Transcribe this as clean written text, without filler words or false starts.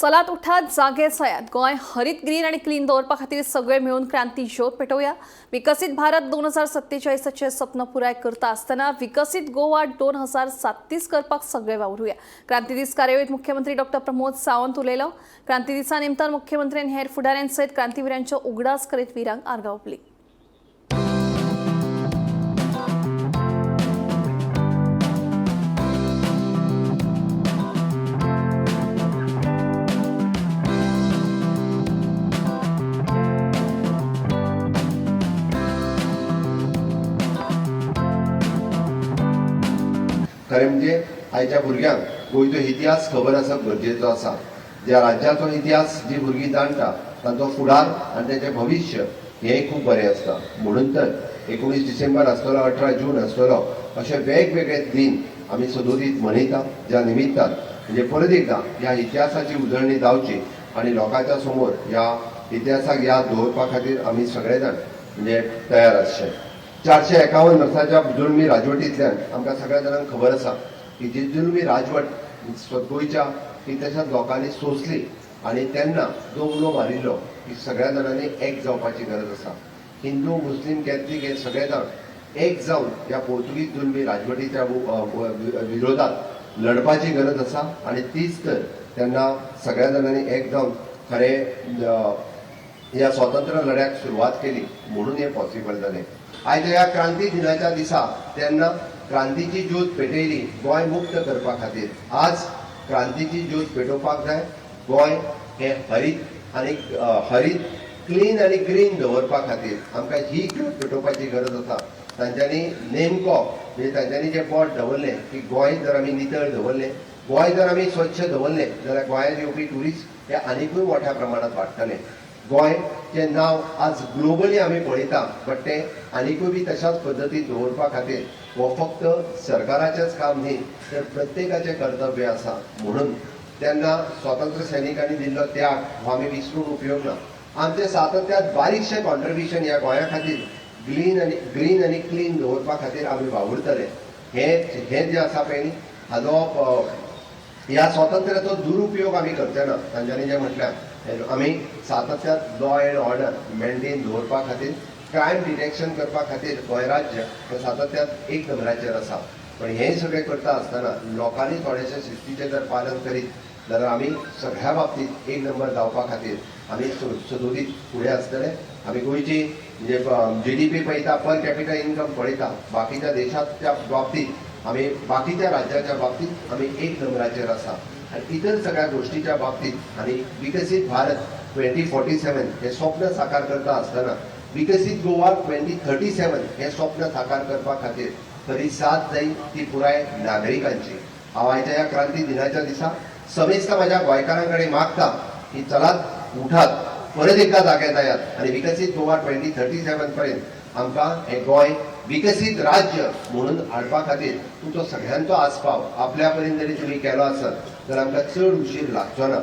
चलात उठात जागे सयात गोय हरित ग्रीन आणि क्लीन दवरपा खातीर सगळे मिळून क्रांती ज्योत पेटोवया। विकसित भारत 2047चे स्वप्न पुराय करता आसतना विकसित गोवा 2037 करपाक सगळे वावरुया। क्रांती दीस कार्यावळीत मुख्यमंत्री डॉ. प्रमोद सावंत उलयलो। क्रांती दिसा निमतान मुख्यमंत्र्यांनी हेर फुडाऱ्यांसयत क्रांतीवीरांचो उगडास करीत वीरांक आर्गां ओंपली। खरें म्हणजे आयच्या भुरग्यांक गोंयचो इतिहास खबर आसप गरजेचो आसा। ज्या राज्याचो इतिहास जी भुरगीं जाणटा तांचो फुडार आनी तांचें भविश्य हेंय खूब बरें आसता। म्हणून तर 19 डिसेंबर आसतलो, 18 जून आसतलो, अशे वेगवेगळे दिन आमी सदोदीत मनयता, ज्या निमित्तान म्हणजे परत एकदां ह्या इतिहासाची उजळणी जावची आनी लोकांच्या समोर ह्या इतिहासाक याद दवरपा खातीर आमी सगळे जाण म्हणजे तयार आसचे। 451 वर्साच्या जुलमी राजवटींतल्यान आमकां सगळ्या जाणांक खबर आसा की जी जुलमी राजवट गोंयच्या कितल्याशाच लोकांनी सोंसली आनी तेन्ना जो उलो मारिल्लो की सगळ्या जाणांनी एक जावपाची गरज आसा। हिंदू, मुस्लीम, कॅथलीक हे सगळे जाण एक जावन ह्या पोर्तुगीज जुलमी राजवटीच्या विरोधात लढपाची गरज आसा आनी तीच तर तेन्ना सगळ्या जाणांनी एक जावन खरें ह्या स्वातंत्र्य लढ्याक सुरवात केली, म्हणून हें पॉसिबल जालें। आयज ह्या क्रांती दिनाच्या दिसा तेन्ना क्रांतीची ज्योत पेटयली गोंय मुक्त करपा खातीर। आज क्रांतीची ज्योत पेटोवपाक जाय। गोंय हे हरीत क्लीन आनी ग्रीन दवरपा खातीर आमकां ही ज्योत पेटोवपाची गरज आसा। तांच्यांनी नेमको म्हणजे तांच्यांनी जे बोट दवरलें की गोंय जर आमी नितळ दवरलें, गोंय जर आमी स्वच्छ दवरलें जाल्यार गोंयांत येवपी ट्युरिस्ट हे आनीकूय मोठ्या प्रमाणांत वाडटले। गोंयचें नांव आज ग्लोबली आमी पळयता, बट तें आनीकूय बी तशाच पद्दतीन दवरपा खातीर हो फक्त सरकाराचेंच काम न्ही, तर प्रत्येकाचें कर्तव्य आसा। म्हणून तेन्ना स्वातंत्र्य सैनिकांनी दिल्लो त्याग हो आमी विसरून उपयोग ना। आमचें सातत्यान बारीकशें कॉन्ट्रिब्युशन ह्या गोंया खातीर ग्रीन आनी क्लीन दवरपा खातीर आमी वावुरतले। हें जें आसा पळय न्ही, हाजो ह्या स्वातंत्र्याचो दुरुपयोग आमी करचे ना। तांच्यांनी जें म्हटल्यार आमी सातत्यान लॉ एंड ऑर्डर मेंटेन दवरपा खातीर, क्रायम डिटेक्शन करपा खातीर गोंय राज्य हे सातत्यान एक नंबराचेर आसा। पण हें सगळें करता आसतना लोकांनी थोडेशें शिस्तीचें जर पालन करीत जाल्यार आमी सगळ्या बाबतींत एक नंबर जावपा खातीर आमी सदोदीत फुडें आसतले। आमी गोंयची म्हणजे GDP पळयता, पर कॅपिटल इन्कम पळयता, बाकीच्या देशाच्या बाबतींत आमी बाकीच्या राज्याच्या बाबतींत आमी एक नंबराचेर आसा। आनी इतर सगळ्या गोष्टीच्या बाबतींत आनी विकसीत भारत 2047 हे स्वप्न साकार करता आसतना विकसीत गोवा 2037 हे स्वप्न साकार करपा खातीर खरी साथ जाय ती पुराय नागरिकांची। हांव आयच्या ह्या क्रांती दिनाच्या दिसा समेस्त म्हाज्या गोंयकारां कडेन मागता की चलात उठात, परत एकदा जागे जायात आनी विकसीत गोवा 2037 पर्यंत आमकां हें गोंय विकसीत राज्य म्हणून हाडपा खातीर तुमचो सगळ्यांचो आस्पाव आपल्या परीन जरी तुमी केलो आसत जाल्यार आमकां चड उशीर लागचो ना।